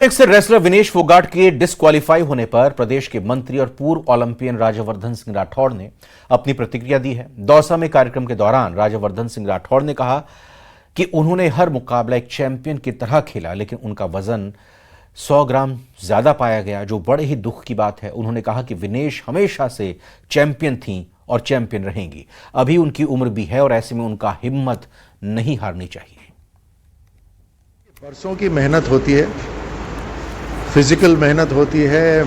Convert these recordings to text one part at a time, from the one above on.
से रेसलर विनेश फोगाट के डिस्क्वालीफाई होने पर प्रदेश के मंत्री और पूर्व ओलंपियन राज्यवर्धन सिंह राठौड़ ने अपनी प्रतिक्रिया दी है। दौसा में कार्यक्रम के दौरान राज्यवर्धन सिंह राठौड़ ने कहा कि उन्होंने हर मुकाबला एक चैंपियन की तरह खेला, लेकिन उनका वजन 100 ग्राम ज्यादा पाया गया, जो बड़े ही दुख की बात है। उन्होंने कहा कि विनेश हमेशा से चैंपियन थी और चैंपियन रहेंगी। अभी उनकी उम्र भी है और ऐसे में उनका हिम्मत नहीं हारनी चाहिए। वर्षों की मेहनत होती है, फिजिकल मेहनत होती है,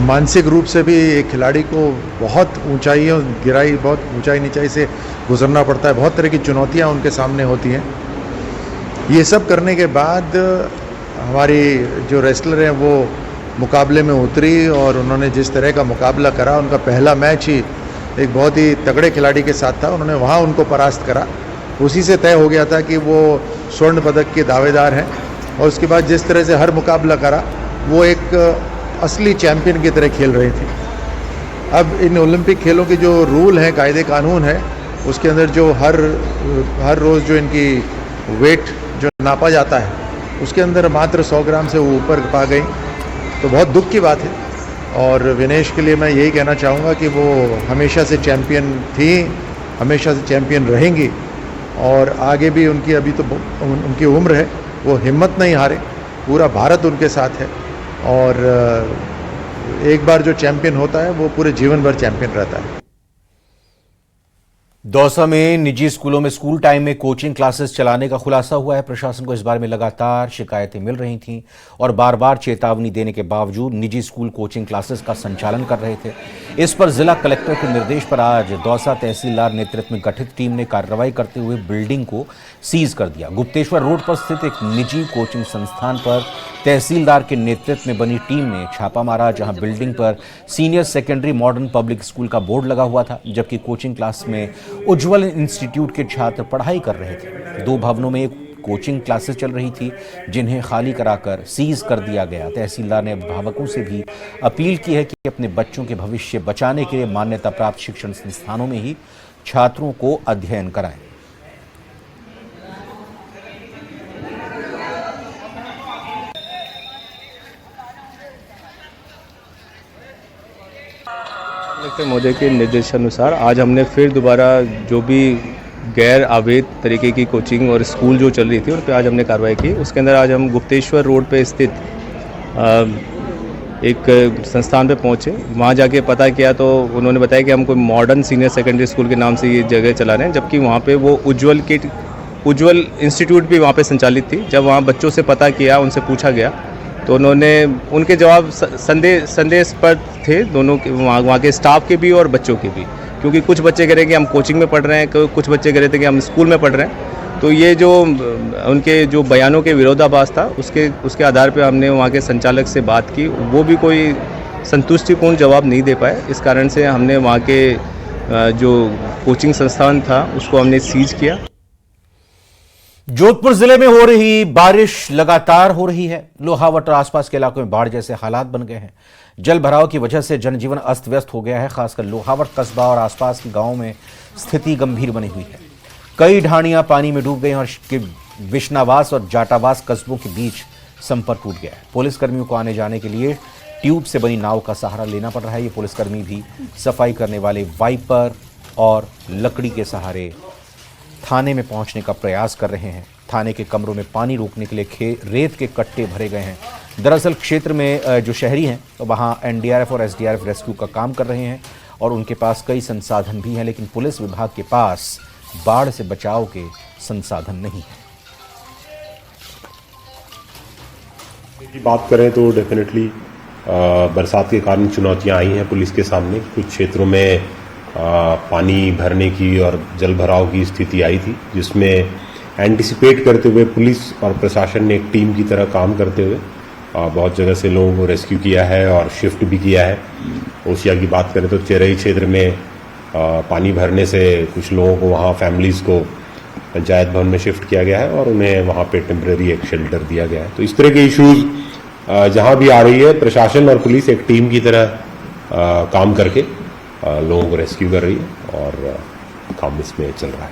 मानसिक रूप से भी एक खिलाड़ी को बहुत ऊंचाइयों बहुत ऊंचाई नीचाई से गुजरना पड़ता है। बहुत तरह की चुनौतियां उनके सामने होती हैं। ये सब करने के बाद हमारी जो रेसलर हैं वो मुकाबले में उतरी और उन्होंने जिस तरह का मुकाबला करा, उनका पहला मैच ही एक बहुत ही तगड़े खिलाड़ी के साथ था। उन्होंने वहाँ उनको परास्त करा, उसी से तय हो गया था कि वो स्वर्ण पदक के दावेदार हैं। और उसके बाद जिस तरह से हर मुकाबला करा, वो एक असली चैंपियन की तरह खेल रही थी। अब इन ओलंपिक खेलों के जो रूल हैं, कायदे कानून है, उसके अंदर जो हर रोज़ जो इनकी वेट जो नापा जाता है, उसके अंदर मात्र 100 ग्राम से वो ऊपर पा गई, तो बहुत दुख की बात है। और विनेश के लिए मैं यही कहना चाहूँगा कि वो हमेशा से चैंपियन थी, हमेशा से चैंपियन रहेंगी और आगे भी उनकी अभी तो उनकी उम्र है, वो हिम्मत नहीं हारे। पूरा भारत उनके साथ है और एक बार जो चैंपियन होता है वो पूरे जीवन भर चैंपियन रहता है। दौसा में निजी स्कूलों में स्कूल टाइम में कोचिंग क्लासेस चलाने का खुलासा हुआ है। प्रशासन को इस बारे में लगातार शिकायतें मिल रही थीं और बार बार चेतावनी देने के बावजूद निजी स्कूल कोचिंग क्लासेस का संचालन कर रहे थे। इस पर जिला कलेक्टर के निर्देश पर आज दौसा तहसीलदार नेतृत्व में गठित टीम ने कार्रवाई करते हुए बिल्डिंग को सीज कर दिया। गुप्तेश्वर रोड पर स्थित एक निजी कोचिंग संस्थान पर तहसीलदार के नेतृत्व में बनी टीम ने छापा मारा, जहां बिल्डिंग पर senior secondary modern public school का बोर्ड लगा हुआ था, जबकि कोचिंग क्लास में उज्ज्वल इंस्टीट्यूट के छात्र पढ़ाई कर रहे थे। 2 भवनों में कोचिंग क्लासेस चल रही थी, जिन्हें खाली कराकर सीज कर दिया गया। तहसीलदार ने अभिभावकों से भी अपील की है कि अपने बच्चों के भविष्य बचाने के लिए मान्यता प्राप्त शिक्षण संस्थानों में ही छात्रों को अध्ययन कराएं। कलेक्टर महोदय के निर्देशानुसार आज हमने फिर दोबारा जो भी गैर अवैध तरीके की कोचिंग और स्कूल जो चल रही थी उन पर आज हमने कार्रवाई की। उसके अंदर आज हम गुप्तेश्वर रोड पे स्थित एक संस्थान पे पहुंचे। वहां जाके पता किया तो उन्होंने बताया कि हम कोई मॉडर्न सीनियर सेकेंडरी स्कूल के नाम से ये जगह चला रहे हैं, जबकि वहाँ पे वो उज्ज्वल इंस्टीट्यूट भी वहाँ पे संचालित थी। जब वहाँ बच्चों से पता किया, उनसे पूछा गया तो उन्होंने उनके जवाब संदेहास्पद थे, दोनों के, वहाँ के स्टाफ के भी और बच्चों के भी, क्योंकि कुछ बच्चे कह रहे हैं कि हम कोचिंग में पढ़ रहे हैं, कुछ बच्चे कह रहे थे कि हम स्कूल में पढ़ रहे हैं। तो ये जो उनके जो बयानों के विरोधाभास था, उसके आधार पर हमने वहाँ के संचालक से बात की। वो भी कोई संतुष्टिपूर्ण जवाब नहीं दे पाए। इस कारण से हमने वहाँ के जो कोचिंग संस्थान था उसको हमने सीज किया। जोधपुर जिले में हो रही बारिश लगातार हो रही है। लोहावट और आसपास के इलाकों में बाढ़ जैसे हालात बन गए हैं। जल भराव की वजह से जनजीवन अस्त व्यस्त हो गया है। खासकर लोहावट कस्बा और आसपास के गांवों में स्थिति गंभीर बनी हुई है। कई ढाणियां पानी में डूब गई और विष्णावास और जाटावास कस्बों के बीच संपर्क टूट गया है। पुलिसकर्मियों को आने जाने के लिए ट्यूब से बनी नाव का सहारा लेना पड़ रहा है। ये पुलिसकर्मी भी सफाई करने वाले वाइपर और लकड़ी के सहारे थाने में पहुंचने का प्रयास कर रहे हैं। थाने के कमरों में पानी रोकने के लिए रेत के कट्टे भरे गए हैं। दरअसल क्षेत्र में जो शहरी हैं तो वहां एनडीआरएफ और एसडीआरएफ रेस्क्यू का काम कर रहे हैं और उनके पास कई संसाधन भी हैं, लेकिन पुलिस विभाग के पास बाढ़ से बचाव के संसाधन नहीं है। की बात करें तो डेफिनेटली बरसात के कारण चुनौतियां आई हैं पुलिस के सामने। कुछ क्षेत्रों में पानी भरने की और जल भराव की स्थिति आई थी, जिसमें एंटिसिपेट करते हुए पुलिस और प्रशासन ने एक टीम की तरह काम करते हुए बहुत जगह से लोगों को रेस्क्यू किया है और शिफ्ट भी किया है। ओसिया की बात करें तो चेरई क्षेत्र में पानी भरने से कुछ लोगों को वहाँ फैमिलीज़ को पंचायत भवन में शिफ्ट किया गया है और उन्हें वहाँ पे टेम्परेरी एक शेल्टर दिया गया है। तो इस तरह के इश्यूज जहाँ भी आ रही है, प्रशासन और पुलिस एक टीम की तरह काम करके लोगों को रेस्क्यू कर रही है और काम इसमें चल रहा है।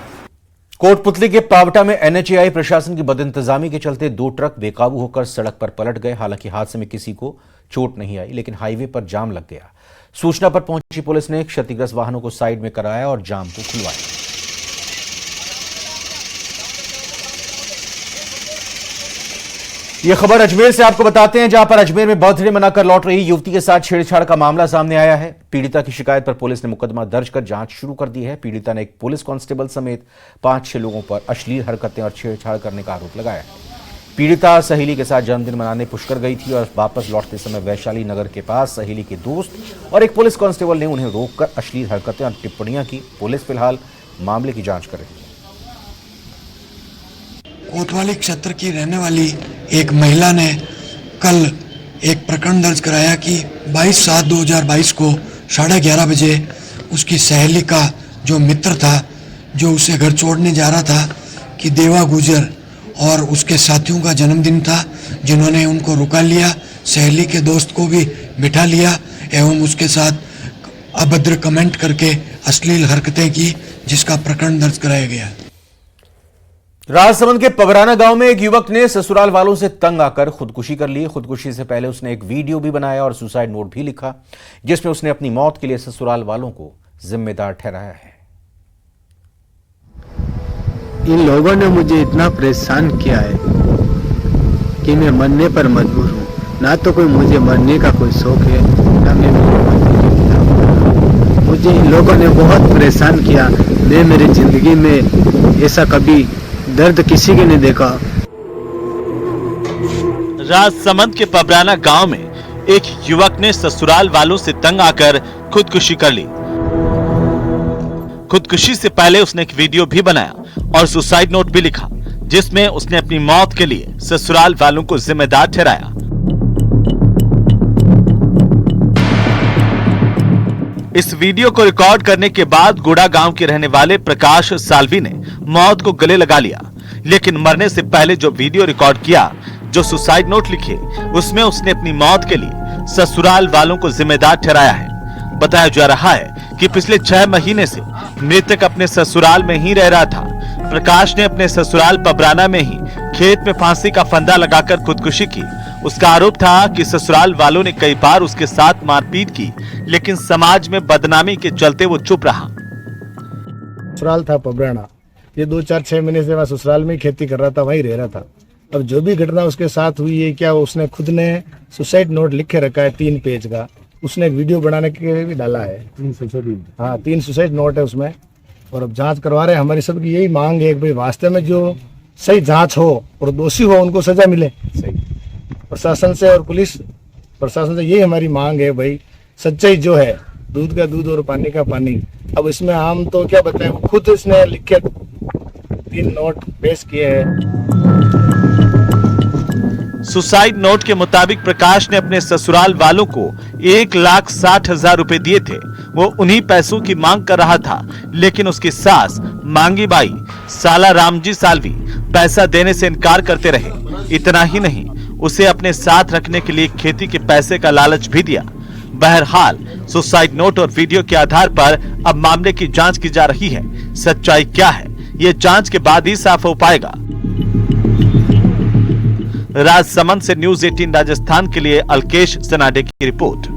कोटपुतली के पावटा में एनएचएआई प्रशासन की बदइंतजामी के चलते 2 ट्रक बेकाबू होकर सड़क पर पलट गए। हालांकि हादसे में किसी को चोट नहीं आई, लेकिन हाईवे पर जाम लग गया। सूचना पर पहुंची पुलिस ने क्षतिग्रस्त वाहनों को साइड में कराया और जाम को खुलवाया। यह खबर अजमेर से आपको बताते हैं, जहां पर अजमेर में बर्थडे मनाकर लौट रही युवती के साथ छेड़छाड़ का मामला सामने आया है। पीड़िता की शिकायत पर पुलिस ने मुकदमा दर्ज कर जांच शुरू कर दी है। पीड़िता ने एक पुलिस कांस्टेबल समेत 5-6 लोगों पर अश्लील हरकतें और छेड़छाड़ करने का आरोप लगाया है। पीड़िता सहेली के साथ जन्मदिन मनाने पुष्कर गई थी और वापस लौटते समय वैशाली नगर के पास सहेली के दोस्त और एक पुलिस कांस्टेबल ने उन्हें रोककर अश्लील हरकतें और टिप्पणियां की। पुलिस फिलहाल मामले की जांच कर रही है। कोतवाली क्षेत्र की रहने वाली एक महिला ने कल एक प्रकरण दर्ज कराया कि 22/7/2022 को 11:30 बजे उसकी सहेली का जो मित्र था, जो उसे घर छोड़ने जा रहा था, कि देवा गुजर और उसके साथियों का जन्मदिन था, जिन्होंने उनको रुका लिया, सहेली के दोस्त को भी बिठा लिया एवं उसके साथ अभद्र कमेंट करके अश्लील हरकतें की, जिसका प्रकरण दर्ज कराया गया। राजसमंद के पबराना गांव में एक युवक ने ससुराल वालों से तंग आकर खुदकुशी कर ली। खुदकुशी से पहले उसने एक वीडियो भी बनाया और सुसाइड नोट भी लिखा, जिसमें उसने अपनी मौत के लिए ससुराल वालों को जिम्मेदार ठहराया है। इन लोगों ने मुझे इतना परेशान किया है कि मैं मरने पर मजबूर हूँ। ना तो कोई मुझे मरने का कोई शौक है, ना मैं मुझे इन लोगों ने बहुत परेशान किया। मैं मेरी जिंदगी में ऐसा कभी दर्द किसी के नहीं देखा। राजसमंद के पबराना गांव में एक युवक ने ससुराल वालों से तंग आकर खुदकुशी कर ली। खुदकुशी से पहले उसने एक वीडियो भी बनाया और सुसाइड नोट भी लिखा, जिसमें उसने अपनी मौत के लिए ससुराल वालों को जिम्मेदार ठहराया। इस वीडियो को रिकॉर्ड करने के बाद गुड़ा गांव के रहने वाले प्रकाश साल्वी ने मौत को गले लगा लिया, लेकिन मरने से पहले जो वीडियो रिकॉर्ड किया, जो सुसाइड नोट लिखे, उसमें उसने अपनी मौत के लिए ससुराल वालों को जिम्मेदार ठहराया है। बताया जा रहा है कि पिछले 6 महीने से मृतक अपने ससुराल में ही रह रहा था। प्रकाश ने अपने ससुराल पबराना में ही खेत में फांसी का फंदा लगाकर खुदकुशी की। उसका आरोप था कि ससुराल वालों ने कई बार उसके साथ मारपीट की, लेकिन समाज में बदनामी के चलते वो चुप रहा। ससुराल था पबराना, ये 2-4-6 महीने से मैं ससुराल में ही खेती कर रहा था, वहीं रह रहा था। अब जो भी घटना उसके साथ हुई है, क्या उसने खुद ने सुसाइड नोट लिख के रखा है 3 पेज का। उसने एक वीडियो बनाने के लिए भी डाला है। 3 सुसाइड नोट है उसमें। और अब जांच करवा रहे हैं। हमारी सबकी यही मांग है कि भाई वास्तव में जो सही जांच हो और दोषी हो उनको सजा मिले। सही प्रशासन से और पुलिस प्रशासन से यही हमारी मांग है। भाई सच्चाई जो है, दूध का दूध और पानी का पानी। अब इसमें हम तो क्या बताएं, खुद इसने लिख के 3 नोट पेश किए हैं। सुसाइड नोट के मुताबिक प्रकाश ने अपने ससुराल वालों को 1,60,000 रुपए दिए थे। वो उन्हीं पैसों की मांग कर रहा था, लेकिन उसकी सास मांगी बाई साला रामजी साल्वी पैसा देने से इनकार करते रहे। इतना ही नहीं, उसे अपने साथ रखने के लिए खेती के पैसे का लालच भी दिया। बहरहाल सुसाइड नोट और वीडियो के आधार पर अब मामले की जांच की जा रही है। सच्चाई क्या है, ये जांच के बाद ही साफ हो पाएगा। राजसमंद से न्यूज़ 18 राजस्थान के लिए अलकेश सनाडे की रिपोर्ट।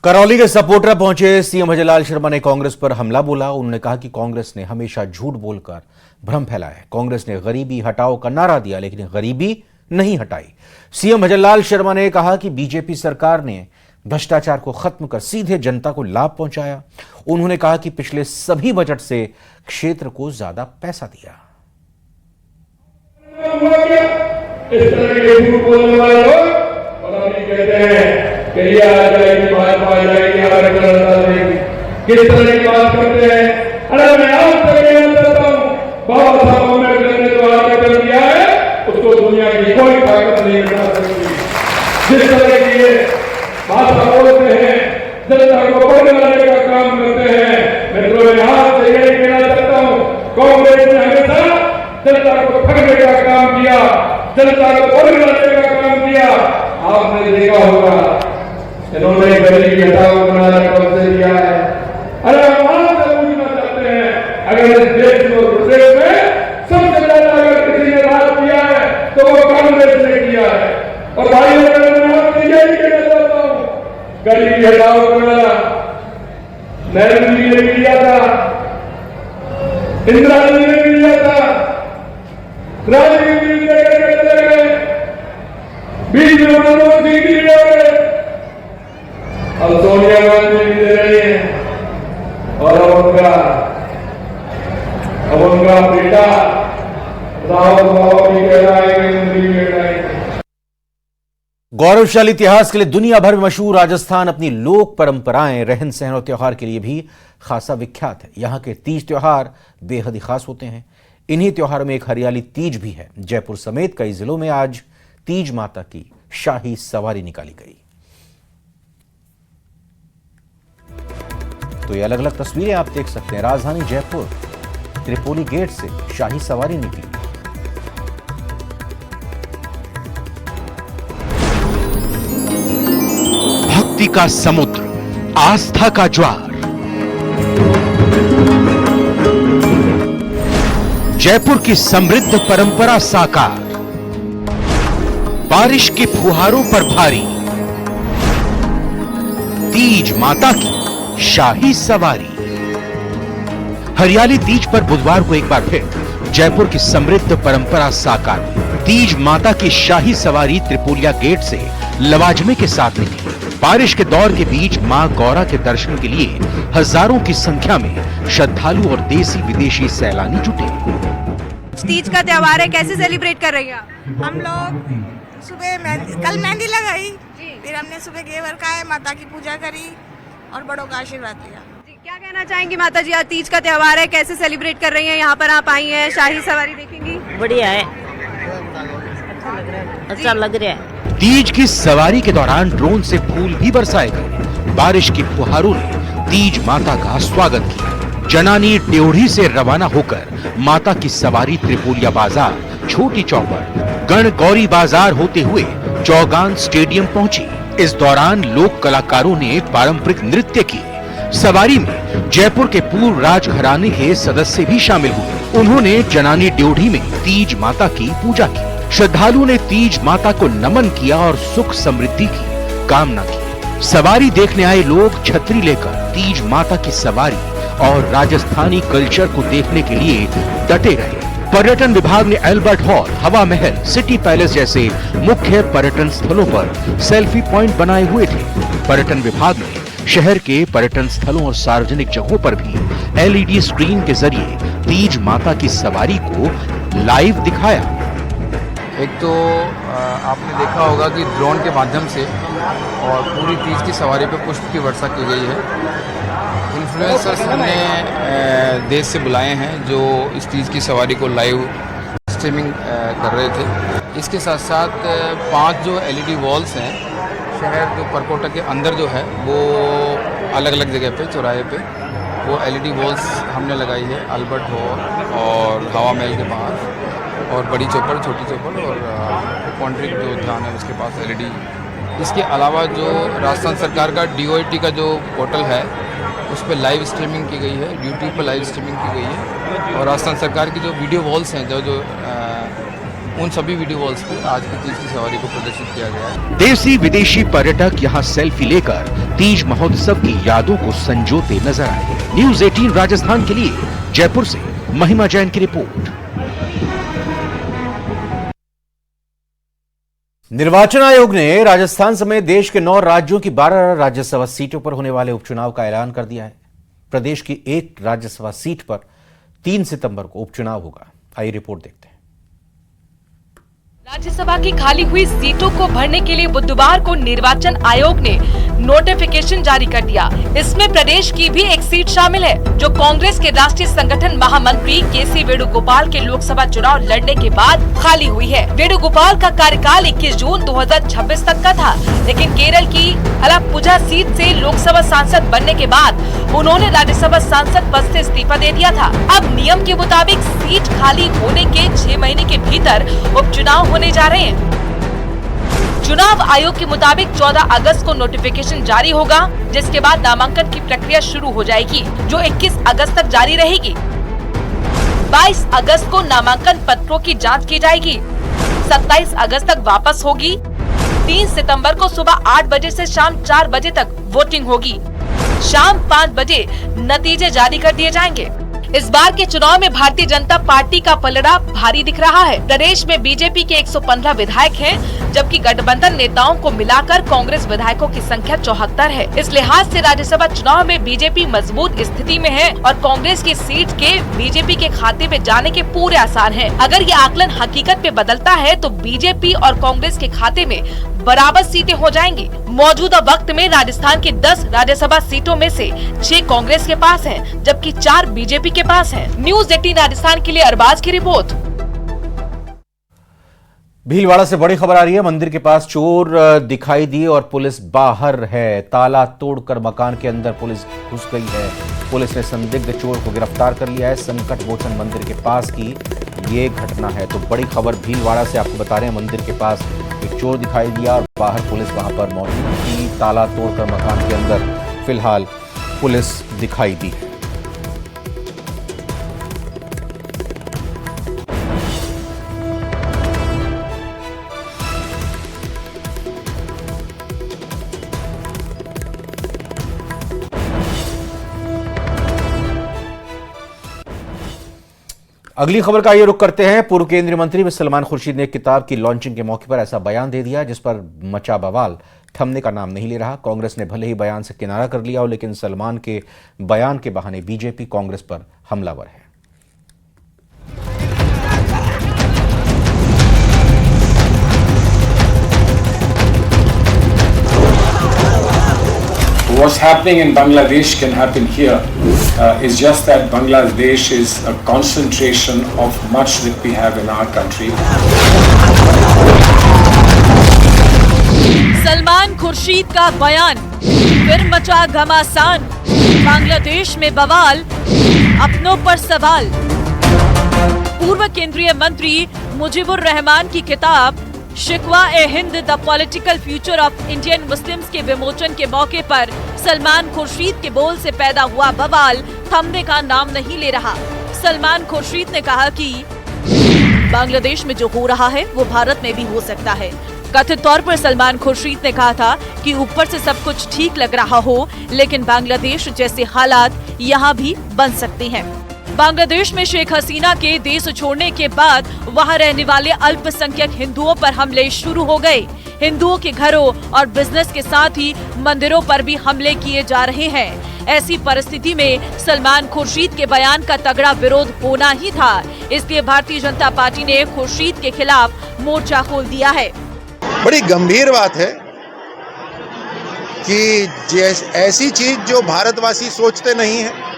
करौली के सपोर्टर पहुंचे सीएम अजय लाल शर्मा ने कांग्रेस पर हमला बोला। उन्होंने कहा कि कांग्रेस ने हमेशा झूठ बोलकर भ्रम फैलाया है। कांग्रेस ने गरीबी हटाओ का नारा दिया, लेकिन गरीबी नहीं हटाई। सीएम अजय लाल शर्मा ने कहा कि बीजेपी सरकार ने भ्रष्टाचार को खत्म कर सीधे जनता को लाभ पहुंचाया। उन्होंने कहा कि पिछले सभी बजट से क्षेत्र को ज्यादा पैसा दिया। इस तरह के झूठ बोलने वाले लोग और अभी कहते हैं कि ये आ जाएगी, भाजपा आ जाएगी, आरक्षण हटा देगी। किस तरह की बात करते हैं? अरे मैं आज तक ये जानता हूँ, बाबा साहब अम्बेडकर ने जो आरक्षण दिया है उसको दुनिया की कोई ताकत नहीं हटा सकती। जिस तरह की ये भाषा बोलते हैं, जनता को पकड़ने का काम करते हैं, मैं तो यहाँ से यही कहना चाहता हूँ, कांग्रेस ने हमेशा जनता को ठगने का काम किया, जनता को पकड़ने का काम किया। आपने देखा होगा, इन्होंने गरीबी हटाओ का नारा कब से दिया है। अरे में मिल जाता, इंदिरा गांधी में मिल जाता, राजीव गांधी करके चले गए, बीच में मनमोहन सिंह जी हो गए, अब सोनिया गांधी भी दे रही है और अब उनका बेटा राहुल बाबा भी कह रहा है कि नंदी भी कह रहा है। गौरवशाली इतिहास के लिए दुनिया भर में मशहूर राजस्थान अपनी लोक परंपराएं, रहन सहन और त्योहार के लिए भी खासा विख्यात है। यहाँ के तीज त्योहार बेहद ही खास होते हैं। इन्हीं त्योहारों में एक हरियाली तीज भी है। जयपुर समेत कई जिलों में आज तीज माता की शाही सवारी निकाली गई। तो ये अलग अलग तस्वीरें आप देख सकते हैं। राजधानी जयपुर त्रिपोली गेट से शाही सवारी निकली। भक्ति का समुद्र, आस्था का ज्वार, जयपुर की समृद्ध परंपरा साकार, बारिश के फुहारों पर भारी तीज माता की शाही सवारी। हरियाली तीज पर बुधवार को एक बार फिर जयपुर की समृद्ध परंपरा साकार हुई। तीज माता की शाही सवारी त्रिपोलिया गेट से लवाजमे के साथ निकली। बारिश के दौर के बीच मां गौरा के दर्शन के लिए हजारों की संख्या में श्रद्धालु और देसी विदेशी सैलानी जुटे। तीज का त्योहार है, कैसे सेलिब्रेट कर रही हैं? हम लोग सुबह कल मेहंदी लगाई, फिर हमने सुबह घेवर खाए, माता की पूजा करी और बड़ों का आशीर्वाद लिया। क्या कहना चाहेंगी माता जी, आज तीज का त्योहार है, कैसे सेलिब्रेट कर रही हैं? यहाँ पर आप आई हैं, शाही सवारी देखेंगी। बढ़िया है, अच्छा लग रहा है। तीज की सवारी के दौरान ड्रोन से फूल भी बरसाए गए। बारिश की फुहारों ने तीज माता का स्वागत किया। जनानी ड्योढ़ी से रवाना होकर माता की सवारी त्रिपोलिया बाजार, छोटी चौपड़, गण गौरी बाजार होते हुए चौगान स्टेडियम पहुंची। इस दौरान लोक कलाकारों ने पारंपरिक नृत्य किए। सवारी में जयपुर के पूर्व राजघराने के सदस्य भी शामिल हुए। उन्होंने जनानी ड्योढ़ी में तीज माता की पूजा की। श्रद्धालुओं ने तीज माता को नमन किया और सुख समृद्धि की कामना की। सवारी देखने आए लोग छतरी लेकर तीज माता की सवारी और राजस्थानी कल्चर को देखने के लिए डटे रहे। पर्यटन विभाग ने अल्बर्ट हॉल, हवा महल, सिटी पैलेस जैसे मुख्य पर्यटन स्थलों पर सेल्फी पॉइंट बनाए हुए थे। पर्यटन विभाग ने शहर के पर्यटन स्थलों और सार्वजनिक जगहों पर भी LED स्क्रीन के जरिए तीज माता की सवारी को लाइव दिखाया। एक तो आपने देखा होगा कि ड्रोन के माध्यम से और पूरी तीज की सवारी पे पुष्प की वर्षा की गई है। इन्फ्लुएंसर्स हमने देश से बुलाए हैं जो इस तीज की सवारी को लाइव स्ट्रीमिंग कर रहे थे। इसके साथ साथ 5 जो LED वॉल्स हैं शहर जो परकोटा के अंदर जो है वो अलग अलग जगह पे चौराहे पे वो LED वॉल्स हमने लगाई है। अल्बर्ट हॉल और हवा महल के बाहर और बड़ी चौपड़, छोटी चौपड़ और कॉन्ट्रिक जो उद्यान है उसके पास LED। इसके अलावा जो राजस्थान सरकार का DOT का जो पोर्टल है उस पर लाइव स्ट्रीमिंग की गई है, यूट्यूब पर लाइव स्ट्रीमिंग की गई है। और राजस्थान सरकार की जो वीडियो वॉल्स हैं जो उन सभी वीडियो वॉल्स पर आज की तीज की सवारी को प्रदर्शित किया गया है। देसी विदेशी पर्यटक यहाँ सेल्फी लेकर तीज महोत्सव की यादों को संजोते नजर आए। न्यूज़ 18 राजस्थान के लिए जयपुर से महिमा जैन की रिपोर्ट। निर्वाचन आयोग ने राजस्थान समेत देश के 9 राज्यों की 12 राज्यसभा सीटों पर होने वाले उपचुनाव का ऐलान कर दिया है। प्रदेश की एक राज्यसभा सीट पर 3 सितंबर को उपचुनाव होगा। आइए रिपोर्ट देखते हैं। राज्यसभा की खाली हुई सीटों को भरने के लिए बुधवार को निर्वाचन आयोग ने नोटिफिकेशन जारी कर दिया। इसमें प्रदेश की भी एक सीट शामिल है जो कांग्रेस के राष्ट्रीय संगठन महामंत्री KC वेणुगोपाल के लोकसभा चुनाव लड़ने के बाद खाली हुई है। वेणुगोपाल का कार्यकाल 21 जून 2026 तक का था, लेकिन केरल की अलापुझा सीट से लोकसभा सांसद बनने के बाद उन्होंने राज्यसभा सांसद पद से इस्तीफा दे दिया था। अब नियम के मुताबिक सीट खाली होने के 6 महीने के भीतर उपचुनाव होने जा रहे हैं। चुनाव आयोग के मुताबिक 14 अगस्त को नोटिफिकेशन जारी होगा, जिसके बाद नामांकन की प्रक्रिया शुरू हो जाएगी जो 21 अगस्त तक जारी रहेगी। 22 अगस्त को नामांकन पत्रों की जांच की जाएगी। 27 अगस्त तक वापस होगी। 3 सितंबर को सुबह 8 बजे से शाम 4 बजे तक वोटिंग होगी। शाम 5 बजे नतीजे जारी कर दिए जाएंगे। इस बार के चुनाव में भारतीय जनता पार्टी का पलड़ा भारी दिख रहा है। प्रदेश में बीजेपी के 115 विधायक हैं, जबकि गठबंधन नेताओं को मिलाकर कांग्रेस विधायकों की संख्या 74 है। इस लिहाज से राज्यसभा चुनाव में बीजेपी मजबूत स्थिति में है और कांग्रेस की सीट के बीजेपी के खाते में जाने के पूरे आसार हैं। अगर ये आकलन हकीकत में बदलता है तो बीजेपी और कांग्रेस के खाते में बराबर सीटें हो जाएंगी। मौजूदा वक्त में राजस्थान की 10 राज्यसभा सीटों में से 6 कांग्रेस के पास हैं, जबकि 4 बीजेपी के पास हैं। न्यूज़ 18 राजस्थान के लिए अरबाज की रिपोर्ट। भीलवाड़ा से बड़ी खबर आ रही है। मंदिर के पास चोर दिखाई दिए और पुलिस बाहर है। ताला तोड़कर मकान के अंदर पुलिस घुस गई है। पुलिस ने संदिग्ध चोर को गिरफ्तार कर लिया है। संकट मोचन मंदिर के पास की ये घटना है। तो बड़ी खबर भीलवाड़ा से आपको बता रहे हैं। मंदिर के पास एक चोर दिखाई दिया और बाहर पुलिस वहां पर मौजूद थी। ताला तोड़कर मकान के अंदर फिलहाल पुलिस दिखाई दी है। अगली खबर का ये रुख करते हैं। पूर्व केंद्रीय मंत्री सलमान खुर्शीद ने एक किताब की लॉन्चिंग के मौके पर ऐसा बयान दे दिया जिस पर मचा बवाल थमने का नाम नहीं ले रहा। कांग्रेस ने भले ही बयान से किनारा कर लिया हो, लेकिन सलमान के बयान के बहाने बीजेपी कांग्रेस पर हमलावर है। What's happening in Bangladesh can happen here. It's just that Bangladesh is a concentration of much that we have in our country. Salman Khurshid का बयान, फिर मचा घमासान। बांग्लादेश में बवाल, अपनों पर सवाल। पूर्व केंद्रीय मंत्री मुजीबुर रहमान की किताब Shikwa e Hind the political future of Indian Muslims के विमोचन के मौके पर सलमान खुर्शीद के बोल से पैदा हुआ बवाल थमने का नाम नहीं ले रहा। सलमान खुर्शीद ने कहा कि बांग्लादेश में जो हो रहा है वो भारत में भी हो सकता है। कथित तौर पर सलमान खुर्शीद ने कहा था कि ऊपर से सब कुछ ठीक लग रहा हो, लेकिन बांग्लादेश जैसे हालात यहाँ भी बन सकते हैं। बांग्लादेश में शेख हसीना के देश छोड़ने के बाद वहां रहने वाले अल्पसंख्यक हिंदुओं पर हमले शुरू हो गए। हिंदुओं के घरों और बिजनेस के साथ ही मंदिरों पर भी हमले किए जा रहे हैं। ऐसी परिस्थिति में सलमान खुर्शीद के बयान का तगड़ा विरोध होना ही था। इसलिए भारतीय जनता पार्टी ने खुर्शीद के खिलाफ मोर्चा खोल दिया है। बड़ी गंभीर बात है कि ऐसी चीज जो भारतवासी सोचते नहीं है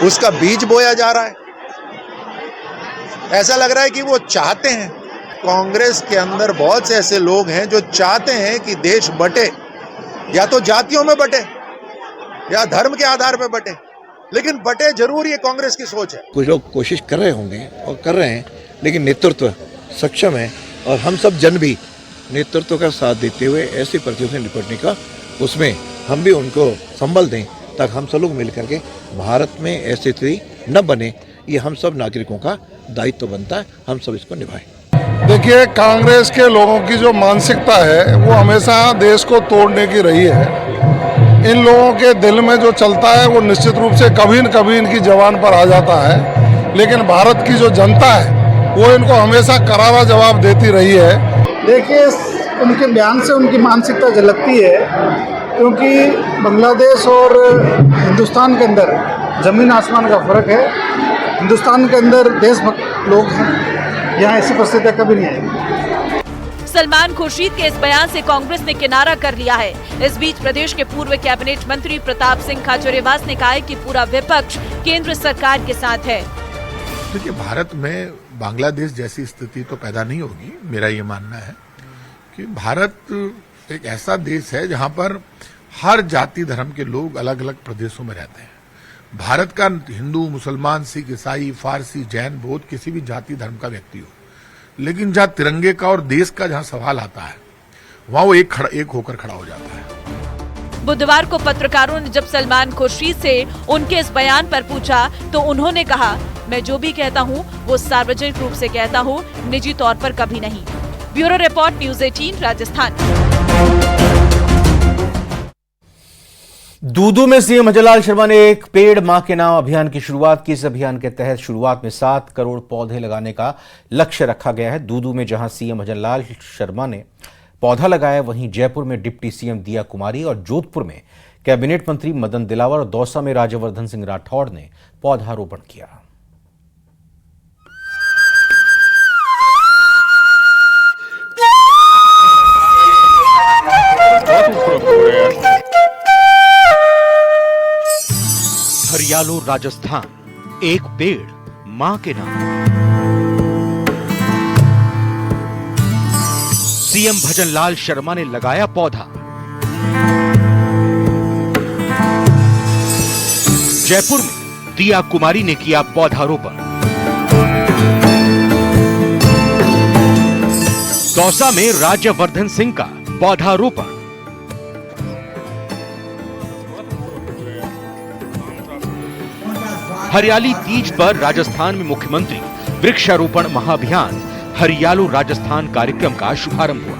उसका बीज बोया जा रहा है। ऐसा लग रहा है कि वो चाहते हैं। कांग्रेस के अंदर बहुत से ऐसे लोग हैं जो चाहते हैं कि देश बटे, या तो जातियों में बटे या धर्म के आधार पर बटे, लेकिन बटे जरूर, ये कांग्रेस की सोच है। कुछ लोग कोशिश कर रहे होंगे और कर रहे हैं, लेकिन नेतृत्व सक्षम है और हम सब जन भी नेतृत्व का साथ देते हुए ऐसी परिस्थितियों से निपटने का, उसमें हम भी उनको संबल दें ताकि हम सब लोग मिलकर के भारत में ऐसी स्थिति न बने। ये हम सब नागरिकों का दायित्व बनता है, हम सब इसको निभाएं। देखिए, कांग्रेस के लोगों की जो मानसिकता है वो हमेशा देश को तोड़ने की रही है। इन लोगों के दिल में जो चलता है वो निश्चित रूप से कभी न कभी इनकी जबान पर आ जाता है, लेकिन भारत की जो जनता है वो इनको हमेशा करारा जवाब देती रही है। देखिए, उनके बयान से उनकी मानसिकता झलकती है, क्योंकि बांग्लादेश और हिंदुस्तान के अंदर ज़मीन आसमान का फ़र्क है। हिंदुस्तान के अंदर देशभक्त लोग हैं, यहाँ ऐसी परिस्थितियाँ कभी नहीं आएगी। सलमान खुर्शीद के इस बयान से कांग्रेस ने किनारा कर लिया है। इस बीच प्रदेश के पूर्व कैबिनेट मंत्री प्रताप सिंह खाचरियावास ने कहा है कि पूरा विपक्ष केंद्र सरकार के साथ है। देखिए, भारत में बांग्लादेश जैसी स्थिति तो पैदा नहीं होगी। मेरा ये मानना है कि भारत एक ऐसा देश है जहां पर हर जाति धर्म के लोग अलग अलग प्रदेशों में रहते हैं। भारत का हिंदू, मुसलमान, सिख, ईसाई, फारसी, जैन, बौद्ध, किसी भी जाति धर्म का व्यक्ति हो, लेकिन जहां तिरंगे का और देश का जहां सवाल आता है वहां वो एक होकर खड़ा हो जाता है। बुधवार को पत्रकारों ने जब सलमान खुर्शीद से उनके इस बयान पर पूछा तो उन्होंने कहा, मैं जो भी कहता हूँ वो सार्वजनिक रूप से कहता हूँ, निजी तौर पर कभी नहीं। Bureau report, news 18 Rajasthan. Dudu में सीएम भजनलाल शर्मा ने एक पेड़ मां के नाम अभियान की शुरुआत की। इस अभियान के तहत शुरुआत में 7 करोड़ पौधे लगाने का लक्ष्य रखा गया है। दूदू में जहां सीएम भजनलाल शर्मा ने पौधा लगाया, वहीं जयपुर में डिप्टी सीएम दिया कुमारी और जोधपुर में कैबिनेट मंत्री मदन दिलावर और दौसा में राज्यवर्धन सिंह राठौड़ ने पौधारोपण किया। हरियालो राजस्थान, एक पेड़ मां के नाम। सीएम भजनलाल शर्मा ने लगाया पौधा। जयपुर में दिया कुमारी ने किया पौधारोपण। दौसा में राज्यवर्धन सिंह का पौधारोपण। हरियाली तीज पर राजस्थान में मुख्यमंत्री वृक्षारोपण महाअभियान हरियालो राजस्थान कार्यक्रम का शुभारंभ हुआ।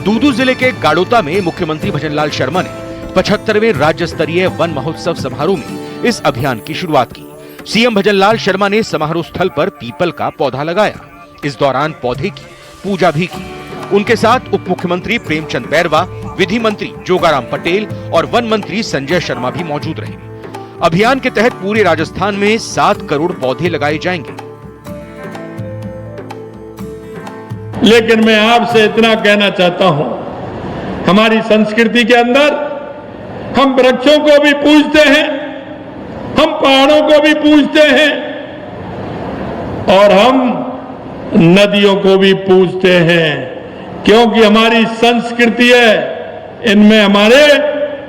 दूदू जिले के गाड़ोता में मुख्यमंत्री भजनलाल शर्मा ने 75वें राज्य स्तरीय वन महोत्सव समारोह में इस अभियान की शुरुआत की। सीएम भजनलाल शर्मा ने समारोह स्थल पर पीपल का पौधा लगाया। इस दौरान पौधे की पूजा भी की। उनके साथ उप मुख्यमंत्री प्रेमचंद बैरवा, विधि मंत्री जोगाराम पटेल और वन मंत्री संजय शर्मा भी मौजूद रहे। अभियान के तहत पूरे राजस्थान में 7 करोड़ पौधे लगाए जाएंगे। लेकिन मैं आपसे इतना कहना चाहता हूं, हमारी संस्कृति के अंदर हम वृक्षों को भी पूजते हैं, हम पहाड़ों को भी पूजते हैं और हम नदियों को भी पूजते हैं, क्योंकि हमारी संस्कृति है, इनमें हमारे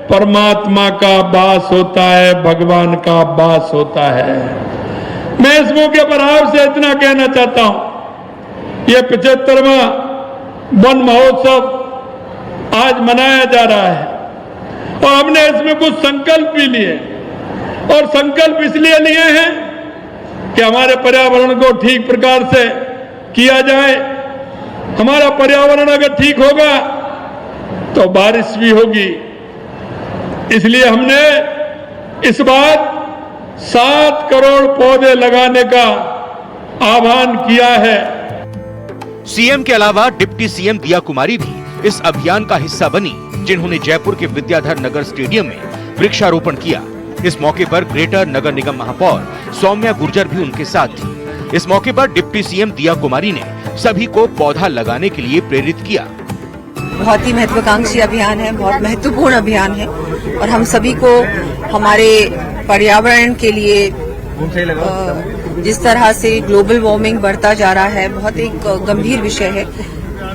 परमात्मा का वास होता है, भगवान का वास होता है। मैं इस मौके पर आपसे इतना कहना चाहता हूं, ये 75वां वन महोत्सव आज मनाया जा रहा है और हमने इसमें कुछ संकल्प भी लिए और संकल्प इसलिए लिए हैं कि हमारे पर्यावरण को ठीक प्रकार से किया जाए। हमारा पर्यावरण अगर ठीक होगा तो बारिश भी होगी। इसलिए हमने इस बार 7 करोड़ पौधे लगाने का आह्वान किया है। सीएम के अलावा डिप्टी सीएम दिया कुमारी भी इस अभियान का हिस्सा बनी, जिन्होंने जयपुर के विद्याधर नगर स्टेडियम में वृक्षारोपण किया। इस मौके पर ग्रेटर नगर निगम महापौर सौम्या गुर्जर भी उनके साथ थी। इस मौके पर डिप्टी सीएम दिया कुमारी ने सभी को पौधा लगाने के लिए प्रेरित किया। बहुत ही महत्वाकांक्षी अभियान है, बहुत महत्वपूर्ण अभियान है और हम सभी को हमारे पर्यावरण के लिए जिस तरह से ग्लोबल वार्मिंग बढ़ता जा रहा है, बहुत एक गंभीर विषय है।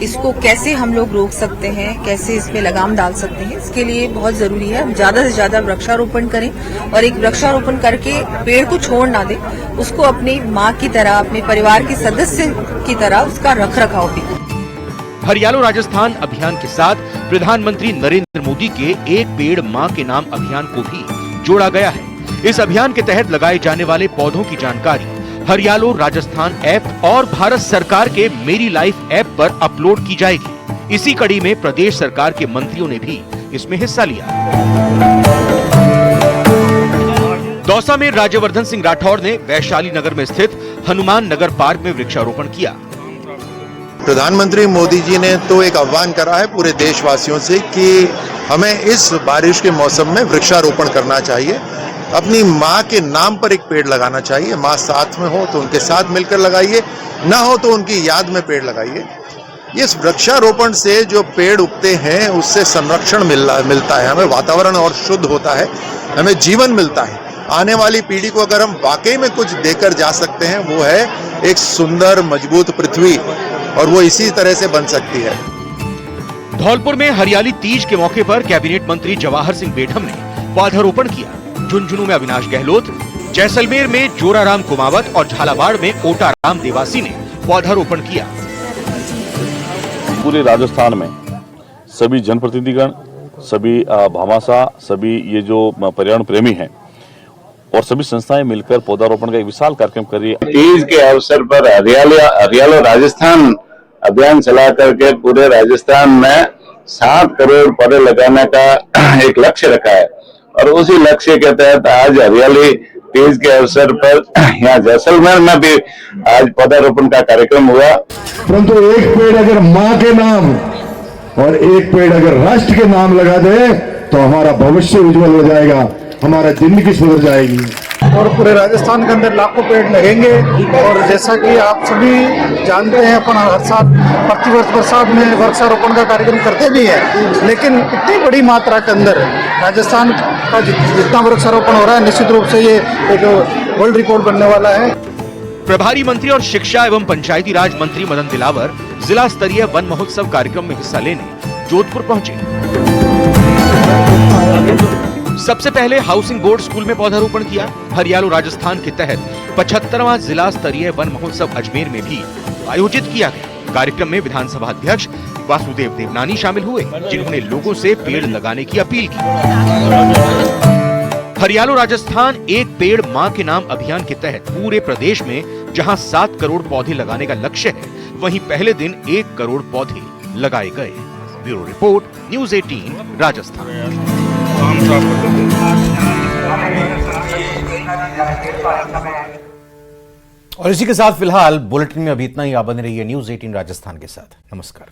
इसको कैसे हम लोग रोक सकते हैं, कैसे इसमें लगाम डाल सकते हैं, इसके लिए बहुत जरूरी है हम ज्यादा से ज्यादा वृक्षारोपण करें और एक वृक्षारोपण करके पेड़ को छोड़ ना दें, उसको अपनी माँ की तरह, अपने परिवार के सदस्य की तरह उसका रख रखाव भी। हरियालो राजस्थान अभियान के साथ प्रधानमंत्री नरेंद्र मोदी के एक पेड़ मां के नाम अभियान को भी जोड़ा गया है। इस अभियान के तहत लगाए जाने वाले पौधों की जानकारी हरियालो राजस्थान ऐप और भारत सरकार के मेरी लाइफ ऐप पर अपलोड की जाएगी। इसी कड़ी में प्रदेश सरकार के मंत्रियों ने भी इसमें हिस्सा लिया। दौसा में राज्यवर्धन सिंह राठौड़ ने वैशाली नगर में स्थित हनुमान नगर पार्क में वृक्षारोपण किया। प्रधानमंत्री मोदी जी ने तो एक आह्वान करा है पूरे देशवासियों से कि हमें इस बारिश के मौसम में वृक्षारोपण करना चाहिए, अपनी माँ के नाम पर एक पेड़ लगाना चाहिए। माँ साथ में हो तो उनके साथ मिलकर लगाइए, ना हो तो उनकी याद में पेड़ लगाइए। इस वृक्षारोपण से जो पेड़ उगते हैं उससे संरक्षण मिलता है, हमें वातावरण और शुद्ध होता है, हमें जीवन मिलता है। आने वाली पीढ़ी को अगर हम वाकई में कुछ देकर जा सकते हैं वो है एक सुंदर मजबूत पृथ्वी, और वो इसी तरह से बन सकती है। धौलपुर में हरियाली तीज के मौके पर कैबिनेट मंत्री जवाहर सिंह बेढम ने पौधारोपण किया। झुंझुनू में अविनाश गहलोत, जैसलमेर में जोराराम कुमावत और झालावाड़ में ओटाराम देवासी ने पौधारोपण किया। पूरे राजस्थान में सभी जनप्रतिनिधिगण, सभी भामाशाह, सभी ये जो पर्यावरण प्रेमी हैं और सभी संस्थाएं मिलकर पौधारोपण का एक विशाल कार्यक्रम कर रही है। तीज के अवसर पर हरियालो राजस्थान अभियान चला करके पूरे राजस्थान में 7 करोड़ पौधे लगाने का एक लक्ष्य रखा है और उसी लक्ष्य के तहत आज हरियाली तीज के अवसर पर यहाँ जैसलमेर में भी आज पौधारोपण का कार्यक्रम हुआ। परंतु एक पेड़ अगर माँ के नाम और एक पेड़ अगर राष्ट्र के नाम लगा दे तो हमारा भविष्य उज्जवल हो जाएगा, हमारा जिंदगी सुधर जाएगी। और पूरे राजस्थान के अंदर लाखों पेड़ लगेंगे। और जैसा कि आप सभी जानते हैं, अपन हर साल प्रतिवर्ष बरसात में वृक्षारोपण का कार्यक्रम करते भी हैं, लेकिन इतनी बड़ी मात्रा के अंदर राजस्थान का जितना वृक्षारोपण हो रहा है, निश्चित रूप से ये एक वर्ल्ड रिकॉर्ड बनने वाला है। प्रभारी मंत्री और शिक्षा एवं पंचायती राज मंत्री मदन दिलावर जिला स्तरीय वन महोत्सव कार्यक्रम में हिस्सा लेने जोधपुर पहुंचे। सबसे पहले हाउसिंग बोर्ड स्कूल में पौधारोपण किया। हरियालो राजस्थान के तहत 75वां जिला स्तरीय वन महोत्सव अजमेर में भी आयोजित किया गया। कार्यक्रम में विधानसभा अध्यक्ष वासुदेव देवनानी शामिल हुए, जिन्होंने लोगों से पेड़ लगाने की अपील की। हरियालो राजस्थान एक पेड़ मां के नाम अभियान के तहत पूरे प्रदेश में जहां 7 करोड़ पौधे लगाने का लक्ष्य है, वहीं पहले दिन 1 करोड़ पौधे लगाए गए। Bureau report, news 18 Rajasthan. और इसी के साथ फिलहाल बुलेटिन में अभी इतना ही। आप बने रहिए न्यूज़ 18 राजस्थान के साथ। नमस्कार।